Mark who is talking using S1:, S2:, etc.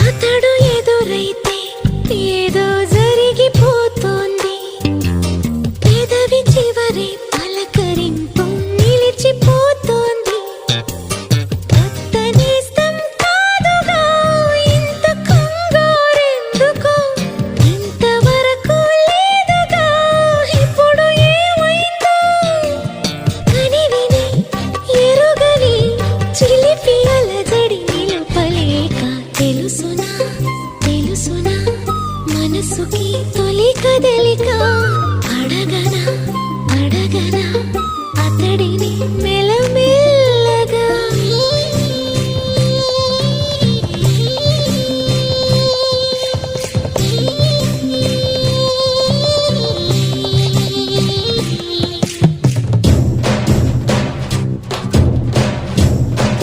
S1: అతడు ఎదురైతే ఏదో జరిగిపోతోంది, పెదవి చివరి పలకరింపు నిలిచిపోతోంది. కొత్త నేస్తం కాదుగా ఇంత కంగారెందుకో, ఇంతవరకు లేదుగా ఇప్పుడు ఏమైందో. కనివిని ఎరుగని చిలిపి అలజడి నిలుపలేక తెలుసునా తెలుసునా మనసుకి తొలి కదలి